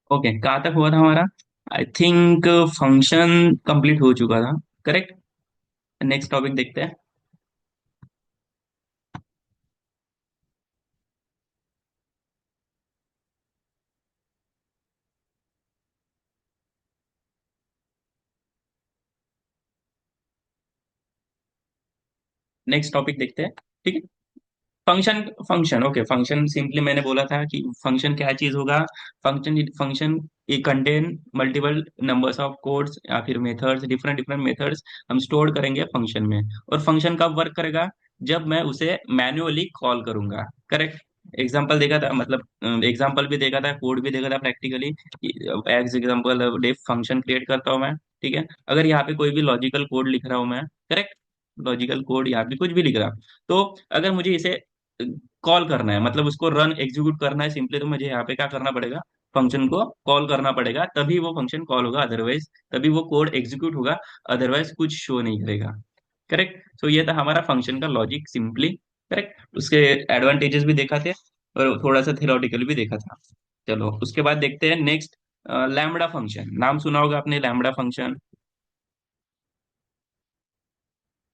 Okay, कहाँ तक हुआ था हमारा? आई थिंक फंक्शन कंप्लीट हो चुका था। करेक्ट। नेक्स्ट टॉपिक देखते हैं। नेक्स्ट टॉपिक देखते हैं। ठीक है। Function. Function okay, function simply मैंने बोला था कि फंक्शन क्या चीज होगा। फंक्शन ये contain multiple numbers of codes या फिर मेथड्स, डिफरेंट डिफरेंट मेथड्स हम स्टोर करेंगे फंक्शन में। और फंक्शन कब वर्क करेगा? जब मैं उसे मैन्युअली कॉल करूंगा। करेक्ट। एग्जाम्पल देखा था, मतलब एग्जाम्पल भी देखा था, कोड भी देखा था practically. As example def function create करता हूँ मैं। ठीक है। अगर यहाँ पे कोई भी लॉजिकल कोड लिख रहा हूँ मैं। करेक्ट। लॉजिकल कोड यहाँ पे कुछ भी लिख रहा हूँ, तो अगर मुझे इसे कॉल करना है, मतलब उसको रन एग्जीक्यूट करना है सिंपली, तो मुझे यहाँ पे क्या करना पड़ेगा? फंक्शन को कॉल करना पड़ेगा, तभी वो फंक्शन कॉल होगा, अदरवाइज तभी वो कोड एग्जीक्यूट होगा, अदरवाइज कुछ शो नहीं करेगा। करेक्ट। सो ये था हमारा फंक्शन का लॉजिक सिंपली। करेक्ट। उसके एडवांटेजेस भी देखा थे और थोड़ा सा थियोरटिकल भी देखा था। चलो उसके बाद देखते हैं नेक्स्ट। लैम्बडा फंक्शन, नाम सुना होगा आपने लैम्बडा फंक्शन।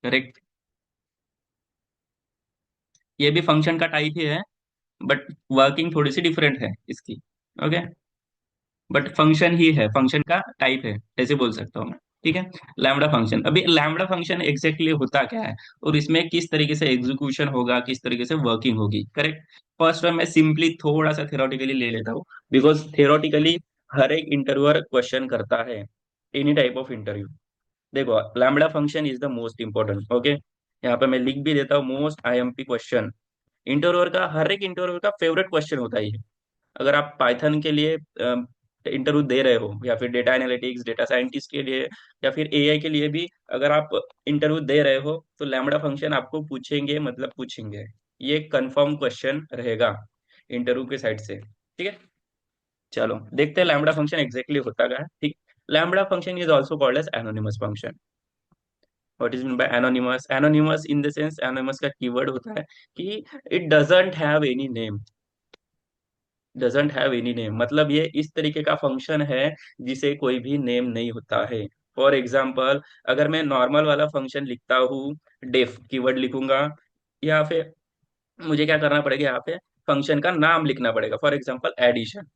करेक्ट। ये भी फंक्शन का टाइप ही है, बट वर्किंग थोड़ी सी डिफरेंट है इसकी। ओके। बट फंक्शन ही है, फंक्शन का टाइप है, ऐसे बोल सकता हूँ मैं। ठीक है। लैम्बडा फंक्शन, अभी लैम्बडा फंक्शन एग्जैक्टली होता क्या है और इसमें किस तरीके से एग्जीक्यूशन होगा, किस तरीके से वर्किंग होगी। करेक्ट। फर्स्ट में मैं सिंपली थोड़ा सा थ्योरेटिकली ले लेता हूँ, बिकॉज थ्योरेटिकली हर एक इंटरव्यूअर क्वेश्चन करता है, एनी टाइप ऑफ इंटरव्यू। देखो, lambda function is the most important. Okay. यहाँ पे मैं लिख भी देता हूँ, मोस्ट आईएमपी क्वेश्चन। इंटरव्यूअर का, हर एक इंटरव्यूअर का फेवरेट क्वेश्चन होता है ये। अगर आप पाइथन के लिए इंटरव्यू दे रहे हो, या फिर डेटा एनालिटिक्स, डेटा साइंटिस्ट के लिए, या फिर एआई के लिए भी अगर आप इंटरव्यू दे रहे हो, तो लैम्बडा फंक्शन आपको पूछेंगे, मतलब पूछेंगे। ये कंफर्म क्वेश्चन रहेगा इंटरव्यू के साइड से। ठीक है। चलो देखते हैं लैम्बडा फंक्शन एग्जैक्टली होता क्या है। ठीक। Lambda function is also called as anonymous function. What is mean by anonymous? Anonymous in the sense, anonymous का कीवर्ड होता है कि it doesn't have any name. Doesn't have any name मतलब ये इस तरीके का फंक्शन है जिसे कोई भी नेम नहीं होता है। फॉर एग्जाम्पल, अगर मैं नॉर्मल वाला फंक्शन लिखता हूँ, डेफ कीवर्ड लिखूंगा, या फिर मुझे क्या करना पड़ेगा, यहाँ पे फंक्शन का नाम लिखना पड़ेगा, फॉर एग्जाम्पल एडिशन।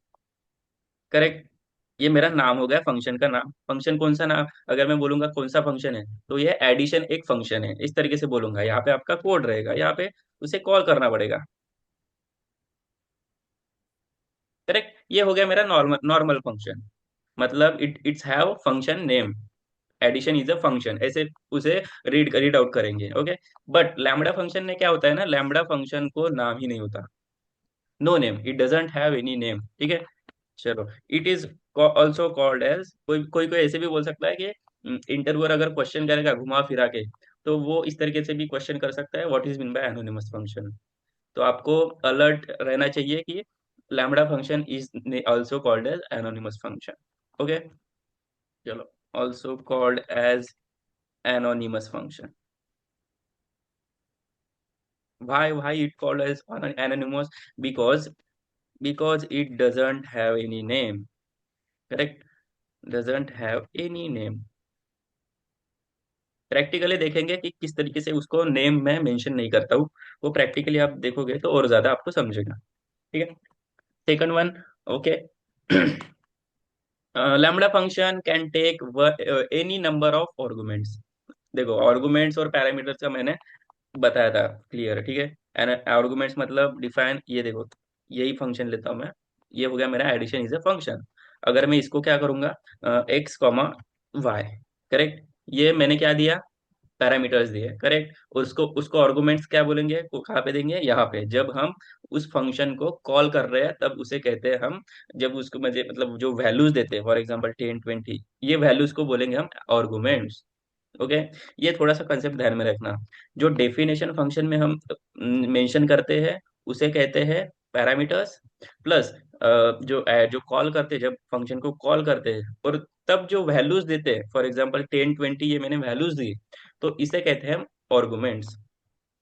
करेक्ट। ये मेरा नाम हो गया, फंक्शन का नाम। फंक्शन कौन सा नाम, अगर मैं बोलूंगा कौन सा फंक्शन है, तो ये एडिशन एक फंक्शन है, इस तरीके से बोलूंगा। यहाँ पे आपका कोड रहेगा, यहाँ पे उसे कॉल करना पड़ेगा। करेक्ट। ये हो गया मेरा नॉर्मल नॉर्मल फंक्शन, मतलब it's have function name. Addition is a function, ऐसे उसे रीड आउट करेंगे। ओके। बट लैम्बडा फंक्शन में क्या होता है ना, लैम्बडा फंक्शन को नाम ही नहीं होता। No name, it doesn't have any name. ठीक है। चलो, it is also called as, कोई कोई कोई ऐसे भी बोल सकता है कि इंटरव्यूअर अगर क्वेश्चन करेगा घुमा फिरा के, तो वो इस तरीके से भी क्वेश्चन कर सकता है, what is mean by anonymous function. तो आपको अलर्ट रहना चाहिए कि lambda function is also called as anonymous function. Okay. चलो, also called as anonymous function. Why it called as anonymous? Because it doesn't have any name. Correct. Doesn't have any name. Practically देखेंगे कि किस तरीके से उसको name में mention नहीं करता हूँ। वो प्रैक्टिकली आप देखोगे तो और ज्यादा आपको समझेगा। ठीक है। Second one. Okay. Lambda function can take any number of arguments. देखो, आर्गुमेंट्स और पैरामीटर्स का मैंने बताया था, क्लियर है। ठीक है। आर्गुमेंट्स मतलब डिफाइन, ये देखो, यही फंक्शन लेता हूँ मैं। ये हो गया मेरा एडिशन इज अ फंक्शन। अगर मैं इसको क्या करूंगा, एक्स कॉमा वाई। करेक्ट। ये मैंने क्या दिया, पैरामीटर्स दिए। करेक्ट। उसको उसको आर्गुमेंट्स क्या बोलेंगे, को कहाँ पे देंगे, यहाँ पे। जब हम उस फंक्शन को कॉल कर रहे हैं तब उसे कहते हैं हम, जब उसको मुझे मतलब जो वैल्यूज देते हैं, फॉर एग्जांपल 10 20, ये वैल्यूज को बोलेंगे हम आर्गुमेंट्स। ओके। ये थोड़ा सा कंसेप्ट ध्यान में रखना। जो डेफिनेशन फंक्शन में हम मेंशन करते हैं, उसे कहते हैं पैरामीटर्स। प्लस जो कॉल करते हैं, जब फंक्शन को कॉल करते हैं और तब जो वैल्यूज देते हैं, फॉर एग्जांपल 10 20, ये मैंने वैल्यूज दी, तो इसे कहते हैं हम आर्गुमेंट्स।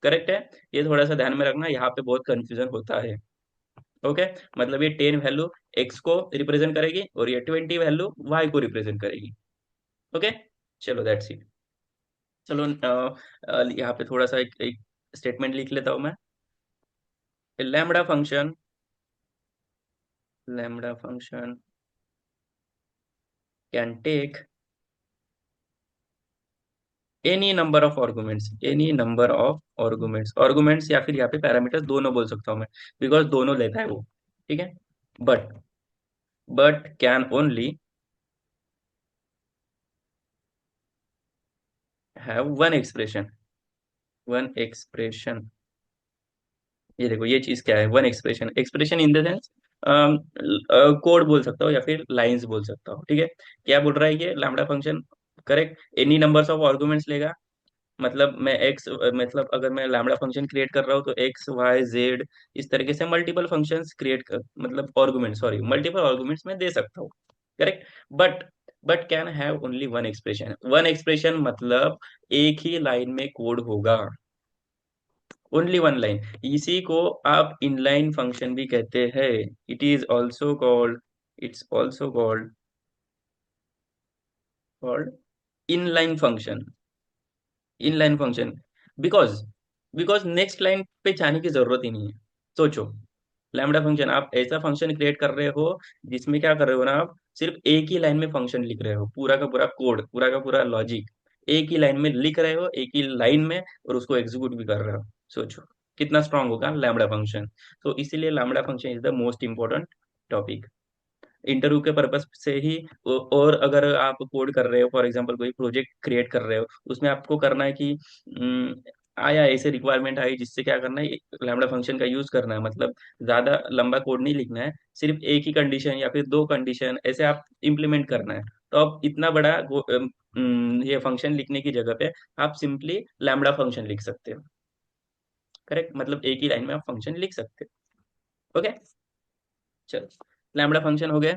करेक्ट है। ये थोड़ा सा ध्यान में रखना, यहाँ पे बहुत कंफ्यूजन होता है। ओके, मतलब ये 10 वैल्यू एक्स को रिप्रेजेंट करेगी और ये 20 वैल्यू वाई को रिप्रेजेंट करेगी। ओके, चलो दैट्स इट। चलो यहाँ पे थोड़ा सा एक स्टेटमेंट लिख लेता हूँ मैं। Lambda function, lambda function can take any number of arguments, any number of arguments, arguments या फिर यहाँ पे पैरामीटर्स दोनों बोल सकता हूँ मैं, बिकॉज दोनों लेता है वो। ठीक है, but can only have one expression, one expression. ये देखो ये चीज क्या है, one expression, expression in the sense code बोल सकता हूँ या फिर लाइंस बोल सकता हूँ। ठीक है, क्या बोल रहा है ये lambda function? Correct, any numbers of arguments लेगा। मतलब मैं एक्स, मतलब अगर मैं लैम्बडा फंक्शन क्रिएट कर रहा हूँ तो एक्स वाई जेड इस तरीके से मल्टीपल फंक्शंस क्रिएट कर, मतलब आर्गुमेंट, सॉरी मल्टीपल आर्गुमेंट्स मैं दे सकता हूँ। Correct, but can have only one expression, one expression मतलब एक ही लाइन में कोड होगा, ओनली वन लाइन। इसी को आप इनलाइन फंक्शन भी कहते हैं। It is also called, it's also called called inline function, inline function. Because next line पे जाने की जरूरत ही नहीं है। सोचो, लैम्बडा फंक्शन, आप ऐसा फंक्शन क्रिएट कर रहे हो जिसमें क्या कर रहे हो ना, आप सिर्फ एक ही लाइन में फंक्शन लिख रहे हो, पूरा का पूरा कोड, पूरा का पूरा लॉजिक एक ही लाइन में लिख रहे हो, एक ही लाइन में, और उसको एग्जीक्यूट भी कर रहे हो। सोचो कितना स्ट्रांग होगा लैम्बडा फंक्शन। तो इसीलिए lambda function is the most important topic interview के पर्पस से ही। और अगर आप कोड कर रहे हो, फॉर एग्जांपल कोई प्रोजेक्ट क्रिएट कर रहे हो, उसमें आपको करना है कि आया ऐसे रिक्वायरमेंट आई जिससे क्या करना है, लैम्बडा फंक्शन का यूज करना है, मतलब ज्यादा लंबा कोड नहीं लिखना है, सिर्फ एक ही कंडीशन या फिर दो कंडीशन ऐसे आप इम्प्लीमेंट करना है। तो आप इतना बड़ा ये फंक्शन लिखने की जगह पे आप सिंपली लैम्बडा फंक्शन लिख सकते हो। करेक्ट, मतलब एक ही लाइन में आप फंक्शन लिख सकते हो। ओके, चलो लैम्बडा फंक्शन हो गया,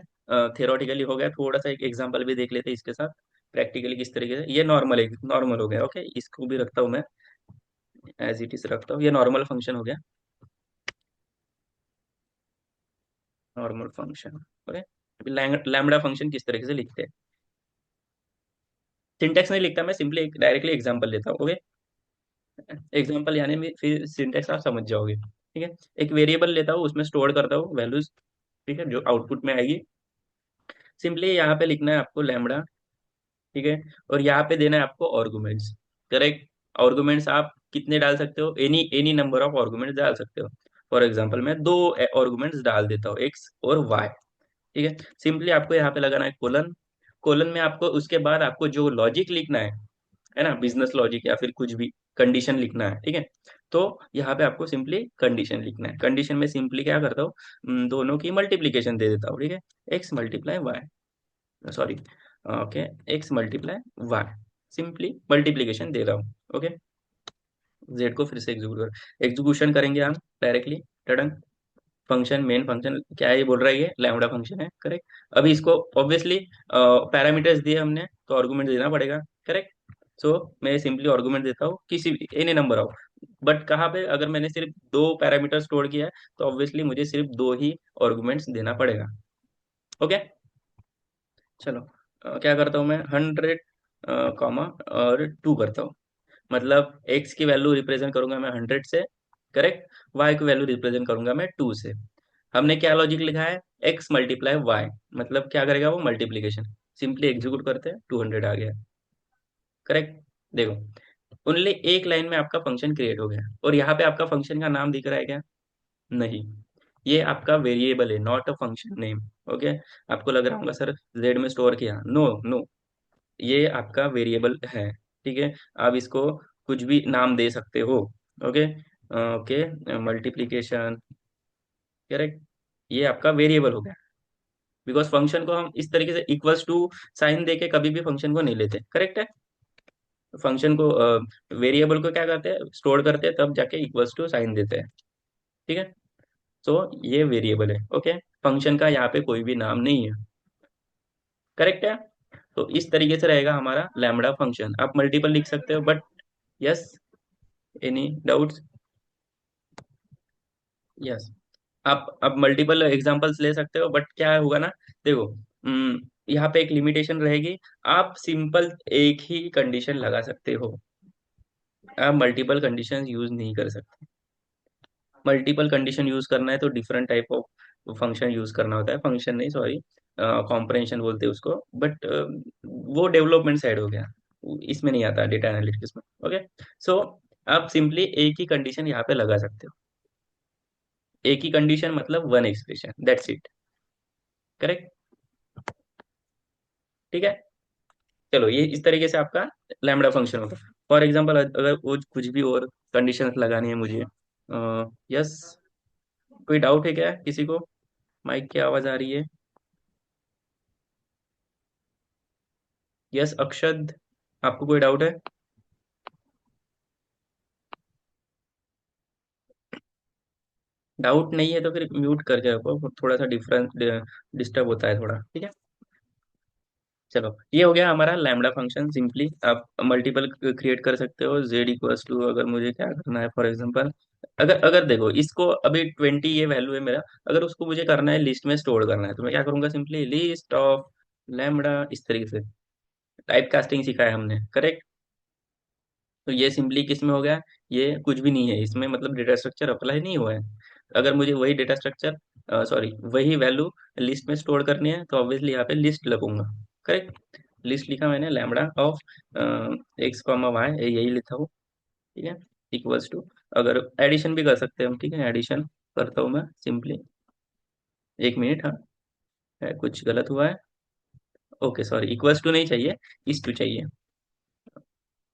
थियोरेटिकली हो गया, थोड़ा सा एक एग्जांपल भी देख लेते हैं इसके साथ प्रैक्टिकली किस तरीके से। ये नॉर्मल है, नॉर्मल हो गया। ओके, इसको भी रखता हूँ मैं, एज इट इज रखता हूँ, ये नॉर्मल फंक्शन हो गया, normal function. Okay, lambda function किस तरीके से लिखते हैं, सिंटेक्स नहीं लिखता मैं, सिंपली डायरेक्टली एग्जांपल लेता हूँ। ओके, एग्जांपल यानी में फिर सिंटेक्स आप समझ जाओगे। ठीक है, एक वेरिएबल लेता हूँ, उसमें स्टोर करता हूँ वैल्यूज, ठीक है, जो आउटपुट में आएगी। सिंपली यहाँ पे लिखना है आपको लैम्बडा, ठीक है, और यहाँ पे देना है आपको आर्गुमेंट्स। करेक्ट, आर्गुमेंट्स आप कितने डाल सकते हो, any any number of arguments डाल सकते हो। फॉर एग्जांपल मैं दो आर्गुमेंट्स डाल देता हूँ, एक्स और वाई। ठीक है, सिंपली आपको यहाँ पे लगाना है कोलन, कोलन में आपको उसके बाद आपको जो लॉजिक लिखना है ना, बिजनेस लॉजिक या फिर कुछ भी कंडीशन लिखना है। ठीक है, तो यहाँ पे आपको सिंपली कंडीशन लिखना है। कंडीशन में सिंपली क्या करता हूँ, दोनों की मल्टीप्लीकेशन दे देता हूँ। ठीक है, X multiply Y, sorry, okay, X multiply Y, simply multiplication दे रहा हूँ। ओके, जेड को फिर से एग्जीक्यूशन करेंगे हम डायरेक्टली, टडन। फंक्शन, मेन फंक्शन क्या है, ये बोल रहा है ये लैम्बडा फंक्शन है। करेक्ट, अभी इसको ऑब्वियसली पैरामीटर्स दिए हमने तो आर्गुमेंट देना पड़ेगा। करेक्ट, सो मैं सिंपली आर्गुमेंट देता हूँ किसी भी एनी नंबर ऑफ, बट कहाँ पे, अगर मैंने सिर्फ दो पैरामीटर स्टोर किया है तो ऑब्वियसली मुझे सिर्फ दो ही आर्गुमेंट्स देना पड़ेगा। ओके, चलो क्या करता हूँ मैं, 100 कॉमा और 2 करता हूँ, मतलब एक्स की वैल्यू रिप्रेजेंट करूंगा मैं 100 से। करेक्ट, वाई की वैल्यू रिप्रेजेंट करूंगा मैं 2 से। हमने क्या लॉजिक लिखा है, एक्स मल्टीप्लाई वाई, मतलब क्या करेगा वो, मल्टीप्लीकेशन। सिंपली एग्जीक्यूट करते हैं, 200 आ गया। करेक्ट, देखो ओनली एक लाइन में आपका फंक्शन क्रिएट हो गया, और यहाँ पे आपका फंक्शन का नाम दिख रहा है क्या? नहीं, ये आपका वेरिएबल है, not a function name. Okay, आपको लग रहा होगा सर जेड में स्टोर किया, नो नो, ये आपका वेरिएबल है। ठीक है, आप इसको कुछ भी नाम दे सकते हो। Okay, okay, multiplication. करेक्ट, ये आपका वेरिएबल हो गया, बिकॉज फंक्शन को हम इस तरीके से इक्वल्स टू साइन दे के कभी भी फंक्शन को नहीं लेते। करेक्ट है, फंक्शन को, वेरिएबल को क्या करते हैं, स्टोर करते हैं, तब जाके इक्वल्स टू साइन देते हैं। ठीक है, तो ये वेरिएबल है। ओके, फंक्शन का यहाँ पे कोई भी नाम नहीं है। करेक्ट है, तो इस तरीके से रहेगा हमारा लैम्बडा फंक्शन। आप मल्टीपल लिख सकते हो, but yes, any doubts? Yes, आप मल्टीपल एग्जांपल्स ले सकते हो, बट क्या होगा ना, देखो, यहाँ पे एक लिमिटेशन रहेगी। आप सिंपल एक ही कंडीशन लगा सकते हो, आप मल्टीपल कंडीशन यूज नहीं कर सकते। मल्टीपल कंडीशन यूज करना है तो different type of function use करना होता है, फंक्शन नहीं, सॉरी, कॉम्प्रहेंशन बोलते हैं उसको, बट वो डेवलपमेंट साइड हो गया, इसमें नहीं आता डेटा एनालिटिक्स में। ओके, सो आप सिंपली एक ही कंडीशन यहाँ पे लगा सकते हो। एक ही कंडीशन मतलब one expression, that's it. Correct. ठीक है। चलो, ये इस तरीके से आपका लैम्बडा फंक्शन होगा। फॉर एग्जांपल, अगर वो कुछ भी और कंडीशंस लगानी है मुझे, यस, कोई डाउट है क्या किसी को? माइक की आवाज आ रही है? यस अक्षद, आपको कोई डाउट है? डाउट नहीं है तो फिर म्यूट करके रखो, थोड़ा सा डिफरेंस डिस्टर्ब होता है थोड़ा, ठीक है। चलो, ये हो गया हमारा लैम्बडा फंक्शन। सिंपली आप मल्टीपल क्रिएट कर सकते हो। जेड इक्वल्स टू, अगर मुझे क्या करना है, फॉर एग्जांपल, अगर अगर देखो, इसको अभी 20 ये वैल्यू है मेरा, अगर उसको मुझे करना है लिस्ट में स्टोर करना है, तो मैं क्या करूंगा, सिंपली लिस्ट ऑफ लैम्बडा, इस तरीके से। टाइप कास्टिंग सिखा है हमने, करेक्ट। तो ये सिंपली किस में हो गया, ये कुछ भी नहीं है इसमें, मतलब डेटा स्ट्रक्चर अप्लाई नहीं हुआ है। अगर मुझे वही डेटा स्ट्रक्चर, सॉरी, वही वैल्यू लिस्ट में स्टोर करनी है, तो ऑब्वियसली यहाँ पे लिस्ट लगूंगा। करेक्ट। लिस्ट लिखा मैंने, lambda of X comma Y, यही लिखा हूँ। ठीक है, इक्वल्स टू, अगर एडिशन भी कर सकते हैं हम, ठीक है, एडिशन करता हूँ मैं सिंपली। एक मिनट, हाँ, कुछ गलत हुआ है। ओके, सॉरी, इक्वल्स टू नहीं चाहिए, इस टू चाहिए।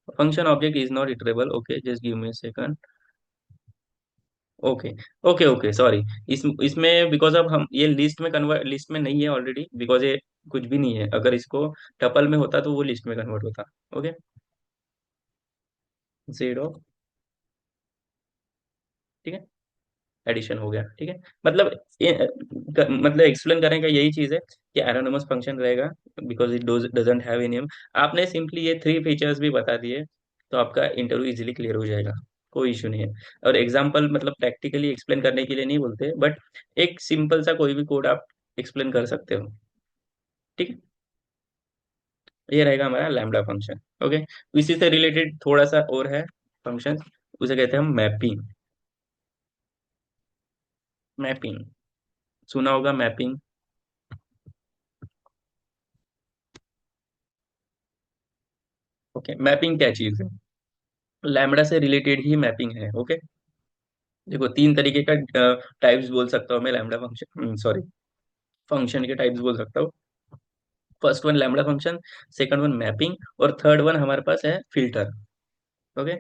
Function object is not iterable, okay, just give me second. Okay, okay, okay, sorry. इसमें बिकॉज अब हम ये लिस्ट में कन्वर्ट, लिस्ट में नहीं है ऑलरेडी, बिकॉज ये कुछ भी नहीं है। अगर इसको टपल में होता तो वो लिस्ट में कन्वर्ट होता। ओके, जीरो, ठीक है, एडिशन हो गया, ठीक है। मतलब मतलब एक्सप्लेन करने का यही चीज है कि एनोनिमस फंक्शन रहेगा, because it doesn't have any name. आपने सिंपली ये थ्री फीचर्स भी बता दिए, तो आपका इंटरव्यू इजीली क्लियर हो जाएगा, कोई इशू नहीं है। और एग्जाम्पल मतलब प्रैक्टिकली एक्सप्लेन करने के लिए नहीं बोलते, बट एक सिंपल सा कोई भी कोड आप एक्सप्लेन कर सकते हो, ठीक है। ये रहेगा हमारा लैम्बडा फंक्शन। ओके, इसी से रिलेटेड थोड़ा सा और है फंक्शन, उसे कहते हैं हम मैपिंग। मैपिंग, सुना होगा मैपिंग। ओके, मैपिंग क्या चीज है? लैम्बडा से रिलेटेड ही मैपिंग है। ओके, देखो, तीन तरीके का टाइप्स बोल सकता हूँ मैं लैम्बडा फंक्शन, सॉरी, फंक्शन के टाइप्स बोल सकता हूँ। First one lambda function, second one mapping, और थर्ड वन हमारे पास है फिल्टर। ओके,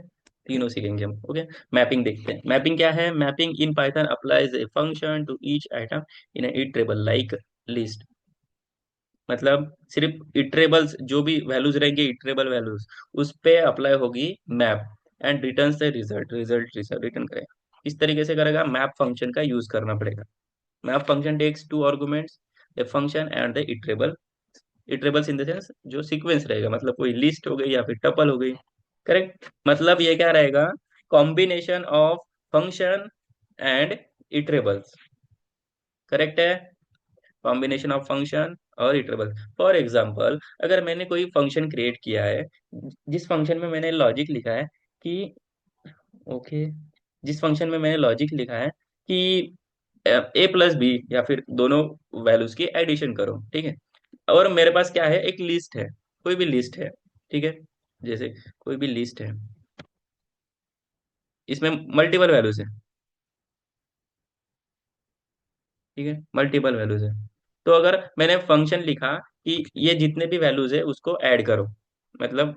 तीनों सीखेंगे हम। ओके, मैपिंग देखते हैं। मैपिंग क्या है? Mapping in Python applies a function to each item in iterable like list. मतलब सिर्फ इटरेबल्स, जो भी वैल्यूज रहेंगे, इटरेबल वैल्यूज, उस पे अप्लाई होगी मैप, एंड रिटर्न से रिजल्ट, रिजल्ट रिजल्ट रिटर्न करेगा। इस तरीके से करेगा, मैप फंक्शन का यूज करना पड़ेगा। Map function takes two arguments, a function and the iterable. Iterables in the sense जो सीक्वेंस रहेगा, मतलब कोई लिस्ट हो गई या फिर टपल हो गई। करेक्ट, मतलब ये क्या रहेगा, combination of function and iterables. Correct है, कॉम्बिनेशन ऑफ फंक्शन और इटरेबल। फॉर एग्जाम्पल, अगर मैंने कोई फंक्शन क्रिएट किया है, जिस फंक्शन में मैंने लॉजिक लिखा है कि, ओके, जिस फंक्शन में मैंने लॉजिक लिखा है कि ए प्लस बी, या फिर दोनों वैल्यूज की एडिशन करो, ठीक है। और मेरे पास क्या है, एक लिस्ट है, कोई भी लिस्ट है, ठीक है, जैसे कोई भी लिस्ट है, इसमें मल्टीपल वैल्यूज है, ठीक है, मल्टीपल वैल्यूज है। तो अगर मैंने फंक्शन लिखा कि ये जितने भी वैल्यूज है उसको ऐड करो, मतलब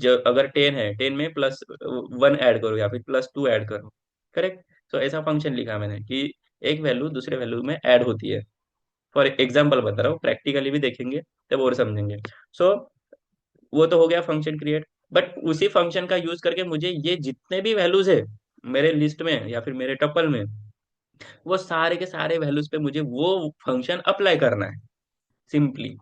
जो अगर 10 है, 10 में प्लस वन ऐड करो या फिर प्लस टू ऐड करो। करेक्ट, तो ऐसा फंक्शन लिखा मैंने कि एक वैल्यू दूसरे वैल्यू में ऐड होती है। फॉर एग्जाम्पल बता रहा हूँ, प्रैक्टिकली भी देखेंगे तब और समझेंगे। सो वो तो हो गया फंक्शन क्रिएट, बट उसी फंक्शन का यूज करके मुझे ये जितने भी वैल्यूज है मेरे लिस्ट में या फिर मेरे टपल में, वो सारे के सारे वैल्यूज पे मुझे वो फंक्शन अप्लाई करना है, सिंपली।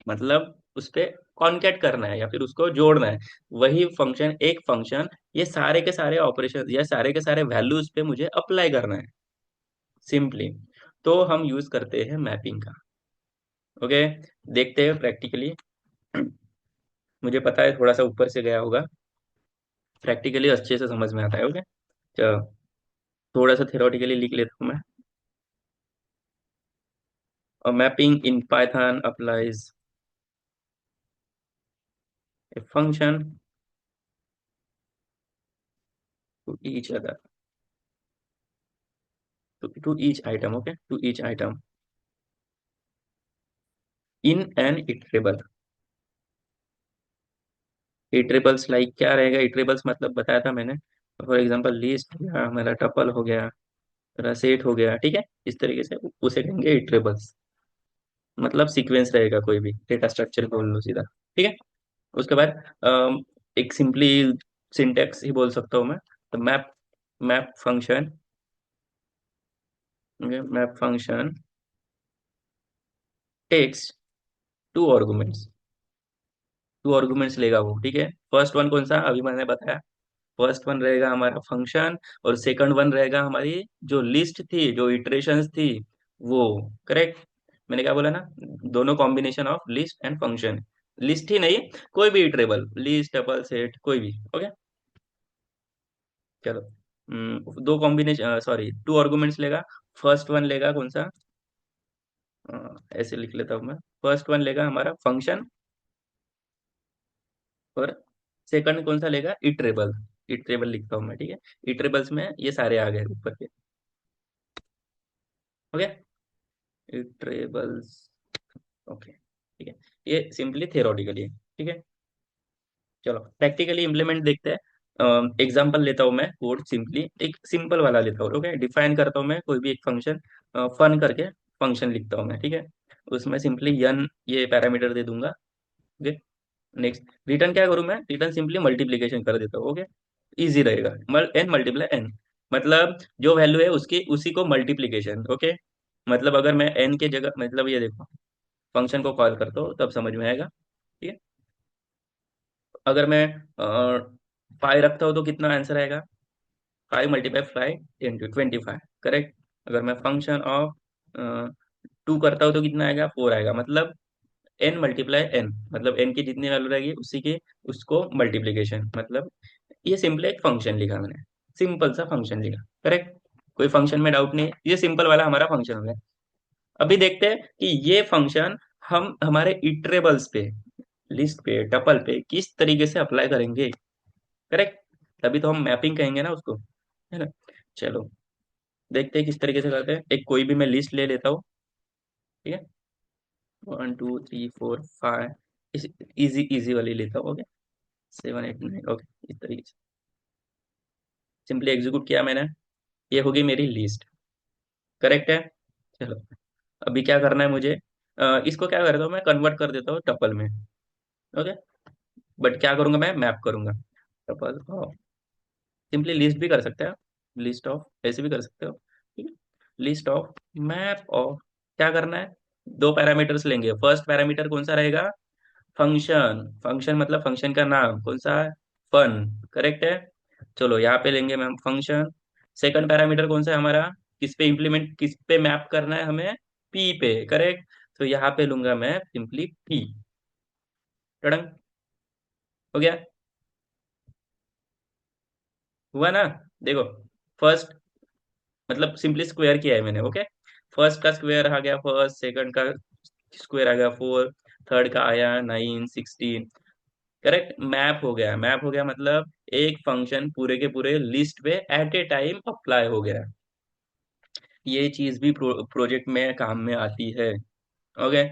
मतलब उस पे कॉन्केट करना है या फिर उसको जोड़ना है। वही फंक्शन, एक फंक्शन, ये सारे के सारे ऑपरेशन या सारे के सारे वैल्यूज पे मुझे अप्लाई करना है, सिंपली तो हम यूज करते हैं मैपिंग का। ओके, देखते हैं प्रैक्टिकली। मुझे पता है थोड़ा सा ऊपर से गया होगा, प्रैक्टिकली अच्छे से समझ में आता है। ओके, चलो थोड़ा सा थ्योरेटिकली लिख लेता हूँ मैं। A mapping in Python applies a function to each other, to each item, okay, to each item in an iterable। Iterables like क्या रहेगा? इटरेबल्स मतलब बताया था मैंने। फॉर एग्जांपल लिस्ट हो गया, हमारा टपल हो गया, मेरा सेट हो गया, ठीक है। इस तरीके से उसे कहेंगे इटरेबल्स। मतलब सीक्वेंस रहेगा, कोई भी डेटा स्ट्रक्चर बोल लो सीधा, ठीक है। उसके बाद एक सिंपली सिंटेक्स ही बोल सकता हूँ मैं। तो map, map function, map function takes two arguments, two arguments लेगा वो, ठीक है। फर्स्ट वन कौन सा अभी मैंने बताया, फर्स्ट वन रहेगा हमारा फंक्शन, और सेकंड वन रहेगा हमारी जो लिस्ट थी, जो इटरेशंस थी वो। करेक्ट, मैंने क्या बोला ना, दोनों combination of list and function. List ही नहीं, कोई भी इटरेबल, लिस्ट डबल सेट कोई भी। ओके, चलो। दो कॉम्बिनेशन, सॉरी टू आर्गुमेंट्स लेगा। फर्स्ट वन लेगा कौन सा, ऐसे लिख लेता हूँ मैं। फर्स्ट वन लेगा हमारा फंक्शन, और सेकंड कौन सा लेगा, इटरेबल। इटरेबल लिखता हूँ मैं, ठीक है। इटरेबल्स में ये सारे आ गए ऊपर के। ओके, इटरेबल्स, ओके, ठीक है। ये सिंपली थ्योरेटिकली है, ठीक है। चलो प्रैक्टिकली इम्प्लीमेंट देखते हैं। एग्जांपल लेता हूँ मैं, कोड सिंपली एक सिंपल वाला लेता हूँ। ओके, डिफाइन करता हूँ मैं कोई भी एक फंक्शन, फन करके फंक्शन लिखता हूँ मैं, ठीक है। उसमें सिंपली यन ये पैरामीटर दे दूंगा। ओके, नेक्स्ट रिटर्न क्या करूँ मैं, रिटर्न सिंपली मल्टीप्लीकेशन कर देता हूँ। ओके, इजी रहेगा, एन मल्टीप्लाई एन, मतलब जो वैल्यू है उसकी उसी को मल्टीप्लीकेशन। ओके, मतलब अगर मैं एन के जगह, मतलब ये देखो, फंक्शन को कॉल करता हूँ तब समझ में आएगा, ठीक है। अगर मैं फाइव रखता हूँ तो कितना आंसर आएगा, 5 × 5 × 25, करेक्ट। अगर मैं फंक्शन ऑफ टू करता हूँ तो कितना आएगा, 4 आएगा। मतलब एन मल्टीप्लाई एन, मतलब एन की जितनी वैल्यू रहेगी उसी के उसको मल्टीप्लीकेशन। मतलब ये सिंपल एक फंक्शन लिखा मैंने, सिंपल सा फंक्शन लिखा, करेक्ट। कोई फंक्शन में डाउट नहीं, ये सिंपल वाला हमारा फंक्शन हो गया। अभी देखते हैं कि ये फंक्शन हम हमारे इटरेबल्स पे, लिस्ट पे, टपल पे किस तरीके से अप्लाई करेंगे, करेक्ट। तभी तो हम मैपिंग कहेंगे ना उसको, है ना। चलो देखते हैं किस तरीके से करते हैं। एक कोई भी मैं लिस्ट ले लेता हूँ, ठीक है। 1 2 3 4 5, इस इजी इजी वाली लेता हूँ। ओके, 7 8 9, ओके, इस तरीके से सिंपली एग्जीक्यूट किया मैंने। ये होगी मेरी लिस्ट, करेक्ट है। चलो अभी क्या करना है मुझे, इसको क्या करता हूँ मैं, कन्वर्ट कर देता हूँ टपल में। ओके, बट क्या करूंगा मैं, मैप करूंगा टपल। सिंपली लिस्ट भी कर सकते हैं, लिस्ट ऑफ ऐसे भी कर सकते हो, ठीक है। लिस्ट ऑफ मैप ऑफ, क्या करना है, दो पैरामीटर्स लेंगे। फर्स्ट पैरामीटर कौन सा रहेगा, फंक्शन, फंक्शन मतलब फंक्शन का नाम कौन सा है, फन, करेक्ट है। चलो यहाँ पे लेंगे मैम फंक्शन। सेकंड पैरामीटर कौन सा है हमारा, किस पे इम्प्लीमेंट, किस पे मैप करना है हमें, पी पे, करेक्ट। तो यहाँ पे लूंगा मैं सिंपली पी। टडंग, हो गया, हुआ ना। देखो फर्स्ट, मतलब सिंपली स्क्वायर किया है मैंने। ओके, फर्स्ट का स्क्वायर आ गया फर्स्ट, सेकंड का स्क्वायर आ गया 4, थर्ड का आया 9 16, करेक्ट। मैप हो गया, मैप हो गया मतलब एक फंक्शन पूरे के पूरे लिस्ट पे एट ए टाइम अप्लाई हो गया। ये चीज भी प्रोजेक्ट में काम में आती है। ओके।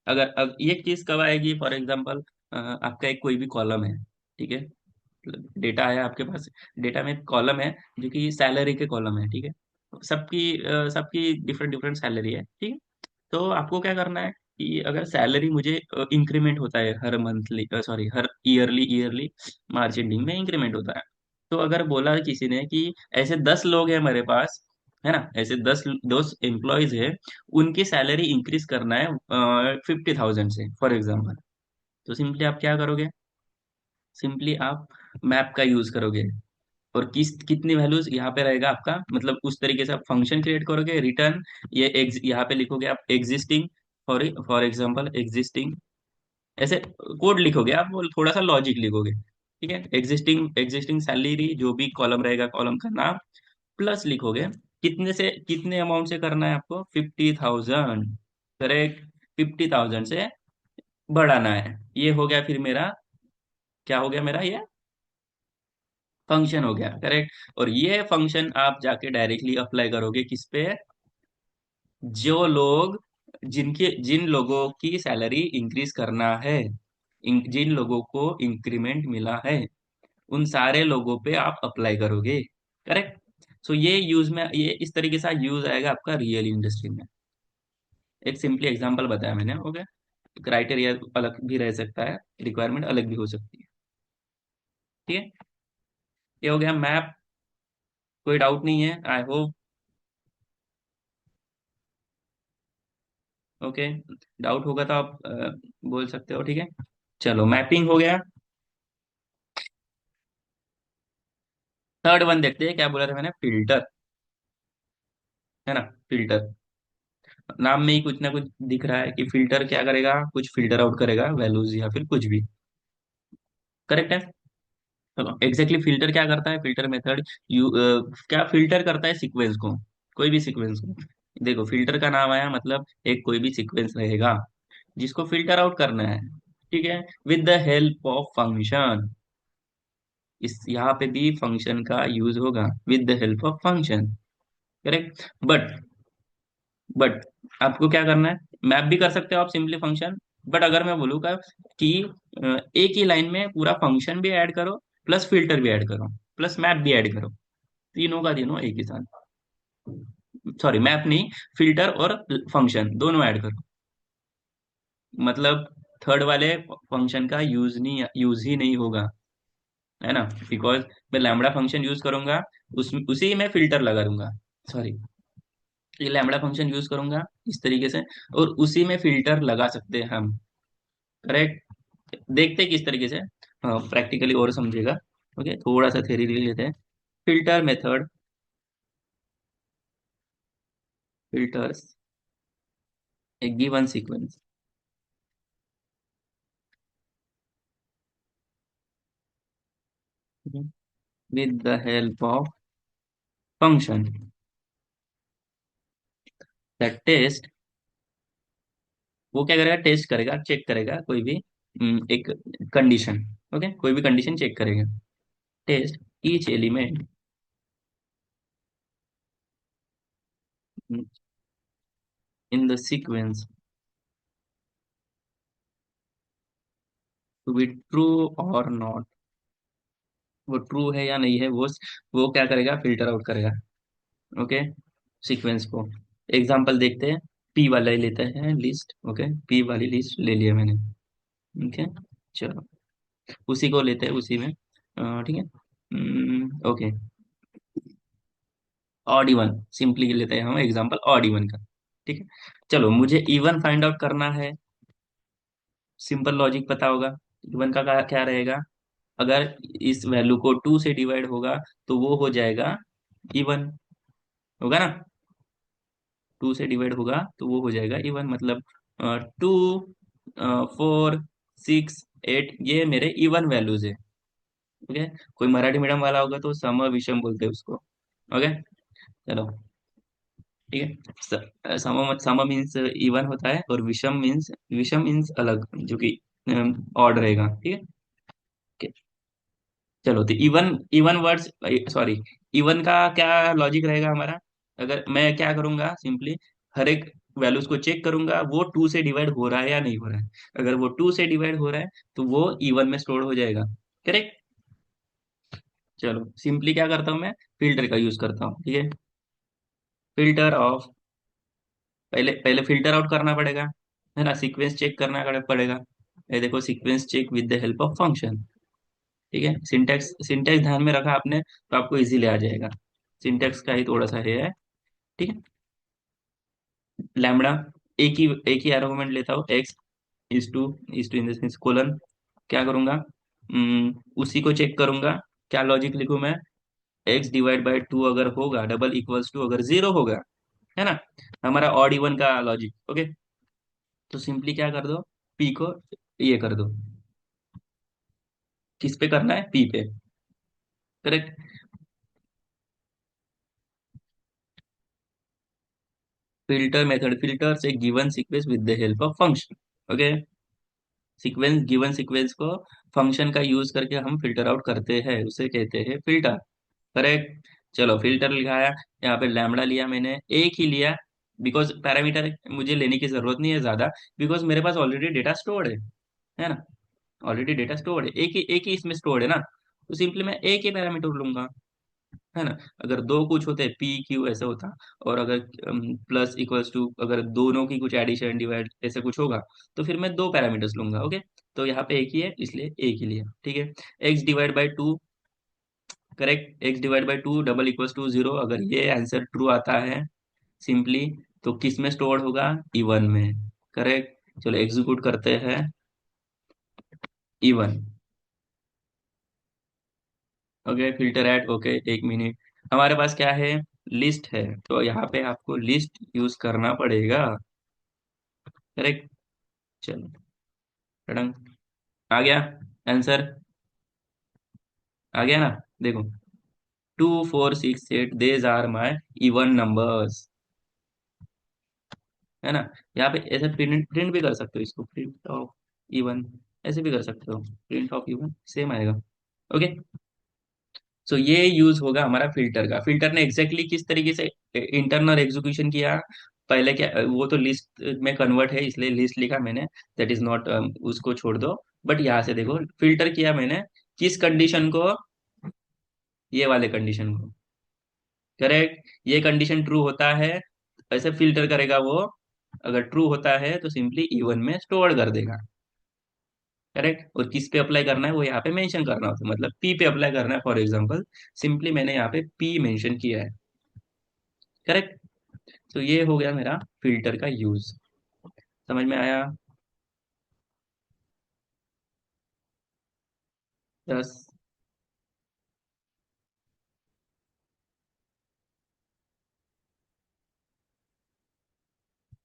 अगर ये चीज कब आएगी, फॉर एग्जांपल आपका एक कोई भी कॉलम है, ठीक है। डेटा है आपके पास, डेटा में कॉलम है जो कि सैलरी के कॉलम है, ठीक है। सबकी डिफरेंट डिफरेंट सैलरी है, ठीक है। तो आपको क्या करना है कि अगर सैलरी मुझे इंक्रीमेंट होता है हर मंथली, सॉरी हर ईयरली, ईयरली मार्च एंडिंग में इंक्रीमेंट होता है। तो अगर बोला किसी ने कि ऐसे 10 लोग हैं मेरे पास, है ना, ऐसे 10 एम्प्लॉयज है, उनकी सैलरी इंक्रीज करना है 50,000 से, फॉर एग्जाम्पल। तो सिंपली आप क्या करोगे, सिंपली आप मैप का यूज करोगे। और कितनी वैल्यूज यहाँ पे रहेगा आपका, मतलब उस तरीके से आप फंक्शन क्रिएट करोगे, रिटर्न ये यहाँ पे लिखोगे आप existing, for for example existing, ऐसे कोड लिखोगे आप, वो थोड़ा सा लॉजिक लिखोगे, ठीक है। एग्जिस्टिंग एग्जिस्टिंग सैलरी, जो भी कॉलम रहेगा कॉलम का नाम, प्लस लिखोगे कितने से कितने अमाउंट से करना है आपको, 50,000, करेक्ट। 50,000 से बढ़ाना है, ये हो गया फिर मेरा, क्या हो गया मेरा ये फंक्शन हो गया, करेक्ट। और ये फंक्शन आप जाके डायरेक्टली अप्लाई करोगे किस पे, जो लोग, जिन लोगों की सैलरी इंक्रीज करना है, जिन लोगों को इंक्रीमेंट मिला है, उन सारे लोगों पे आप अप्लाई करोगे, करेक्ट। सो ये यूज में, ये इस तरीके से यूज आएगा आपका रियल इंडस्ट्री में। एक सिंपली एग्जांपल बताया मैंने, ओके। क्राइटेरिया अलग भी रह सकता है, रिक्वायरमेंट अलग भी हो सकती है, ठीक है। ये हो गया मैप। कोई डाउट नहीं है, आई होप। ओके, डाउट होगा तो आप बोल सकते हो, ठीक है। चलो, मैपिंग हो गया। थर्ड वन देखते हैं, क्या बोला था मैंने, फिल्टर, है ना। फिल्टर, नाम में ही कुछ ना कुछ दिख रहा है कि फिल्टर क्या करेगा, कुछ फिल्टर आउट करेगा वैल्यूज या फिर कुछ भी, करेक्ट है। चलो, एग्जैक्टली फिल्टर क्या करता है, फिल्टर मेथड क्या फिल्टर करता है, सीक्वेंस को, कोई भी सीक्वेंस को। देखो, फिल्टर का नाम आया मतलब एक कोई भी सीक्वेंस रहेगा जिसको फिल्टर आउट करना है, ठीक है, with the help of function. इस यहाँ पे भी फंक्शन का यूज होगा, with the help of function, correct. But आपको क्या करना है, मैप भी कर सकते हो आप सिंपली फंक्शन। बट अगर मैं बोलूँ का कि एक ही लाइन में पूरा फंक्शन भी ऐड करो, प्लस फिल्टर भी ऐड करो, प्लस मैप भी ऐड करो, तीनों का तीनों एक ही साथ, सॉरी मैप नहीं, फिल्टर और फंक्शन दोनों ऐड करो, मतलब थर्ड वाले फंक्शन का यूज ही नहीं होगा, है ना। बिकॉज मैं लैम्बडा फंक्शन यूज करूंगा, उसी में फिल्टर लगा दूंगा, सॉरी, ये लैम्बडा फंक्शन यूज करूंगा इस तरीके से, और उसी में फिल्टर लगा सकते हैं हम, करेक्ट। देखते हैं किस तरीके से, हाँ प्रैक्टिकली और समझेगा। ओके, थोड़ा सा थ्योरी ले लेते हैं। Filter method, filters a given sequence with the help of function that test, वो क्या करेगा, टेस्ट करेगा, चेक करेगा कोई भी एक कंडीशन, ओके, कोई भी कंडीशन चेक करेगा, test each element in the sequence to be true और नॉट, वो ट्रू है या नहीं है, वो क्या करेगा, फिल्टर आउट करेगा, ओके, सीक्वेंस को। एग्जांपल देखते हैं, पी वाला ही लेते हैं लिस्ट, ओके, पी वाली लिस्ट ले लिया मैंने, ओके। चलो, उसी को लेते हैं, उसी में, ठीक है, ओके। ऑड इवन सिंपली लेते हैं हम एग्जांपल ऑड इवन का, ठीक है। चलो, मुझे इवन फाइंड आउट करना है, सिंपल लॉजिक पता होगा। इवन का क्या रहेगा, अगर इस वैल्यू को 2 से डिवाइड होगा तो वो हो जाएगा इवन, होगा ना। 2 से डिवाइड होगा तो वो हो जाएगा इवन, मतलब 2, 4, 6, 8, ये मेरे इवन वैल्यूज है, ओके। कोई मराठी मीडियम वाला होगा तो सम विषम बोलते हैं उसको, ओके। चलो, ठीक है। सम मीन्स इवन होता है, और विषम मीन्स अलग, जो कि ऑड रहेगा, ठीक है। Okay, चलो, तो even, even words, sorry, even का क्या लॉजिक रहेगा हमारा, अगर मैं क्या करूंगा, सिंपली हर एक वैल्यूज को चेक करूंगा वो 2 से डिवाइड हो रहा है या नहीं हो रहा है, अगर वो 2 से डिवाइड हो रहा है तो वो इवन में स्टोर हो जाएगा, करेक्ट। चलो, सिंपली क्या करता हूँ मैं, फिल्टर का यूज करता हूँ, ठीक है। फिल्टर ऑफ, पहले पहले फिल्टर आउट करना पड़ेगा, है ना, सीक्वेंस चेक करना पड़ेगा। ये देखो, sequence check with the help of function, ठीक है। सिंटेक्स सिंटेक्स ध्यान में रखा आपने तो आपको इजीली आ जाएगा, सिंटेक्स का ही थोड़ा सा है, ठीक है। लैम्बडा, एक ही आर्गुमेंट लेता हूँ, X is to in the sense colon, क्या करूंगा, उसी को चेक करूंगा, क्या लॉजिक लिखूं मैं, एक्स डिवाइड बाय टू अगर होगा, डबल इक्वल्स टू अगर जीरो होगा, है ना, हमारा ऑड इवन का लॉजिक। ओके, तो सिंपली क्या कर दो, पी को ये कर दो, किस पे करना है, पी पे। Correct. Filter method filters a given sequence with the help of function. Okay, sequence, given sequence को फंक्शन का यूज करके हम फिल्टर आउट करते हैं, उसे कहते हैं फिल्टर। करेक्ट। चलो, फिल्टर लिखाया, यहाँ पे लैम्बडा लिया मैंने, एक ही लिया, बिकॉज पैरामीटर मुझे लेने की जरूरत नहीं है ज्यादा, बिकॉज मेरे पास ऑलरेडी डेटा स्टोर्ड है ना, ऑलरेडी डेटा स्टोर्ड है, एक ही इसमें स्टोर्ड है ना, तो सिंपली मैं एक ही पैरामीटर लूंगा, है ना। अगर दो कुछ होते पी क्यू ऐसे होता, और अगर प्लस इक्वल्स टू, अगर दोनों की कुछ एडिशन डिवाइड ऐसे कुछ होगा, तो फिर मैं दो पैरामीटर्स लूंगा। ओके, तो यहाँ पे एक ही है इसलिए एक ही लिया, ठीक है। X divide by two, correct, X divide by two double equals to zero, अगर ये आंसर ट्रू आता है सिंपली, तो किस में स्टोर होगा, इवन में। करेक्ट, चलो एग्जीक्यूट करते हैं, even. Okay, filter at, okay, एक मिनट, हमारे पास क्या है, लिस्ट है, तो यहाँ पे आपको लिस्ट यूज करना पड़ेगा। करेक्ट। चलो, टडंग, आ गया आंसर, आ गया ना, देखो, 2468 these are my even numbers, है ना। यहाँ पे ऐसे प्रिंट प्रिंट भी कर सकते हो इसको, प्रिंट ऑफ इवन, ऐसे भी कर सकते हो, प्रिंट ऑफ इवन सेम आएगा। ओके, सो ये यूज होगा हमारा फिल्टर का। फिल्टर ने एग्जैक्टली किस तरीके से इंटरनल एग्जीक्यूशन किया, पहले क्या, वो तो लिस्ट में कन्वर्ट है इसलिए लिस्ट लिखा मैंने, दैट इज नॉट, उसको छोड़ दो। बट यहाँ से देखो, फिल्टर किया मैंने किस कंडीशन को, ये वाले कंडीशन को। करेक्ट, ये कंडीशन ट्रू होता है, ऐसे फिल्टर करेगा वो, अगर ट्रू होता है तो सिंपली इवन में स्टोर कर देगा। करेक्ट, और किस पे अप्लाई करना है वो यहाँ पे मेंशन करना होता है, मतलब पी पे अप्लाई करना है, फॉर एग्जांपल सिंपली मैंने यहाँ पे पी मेंशन किया है। करेक्ट, तो ये हो गया मेरा फिल्टर का यूज, समझ में आया। यस।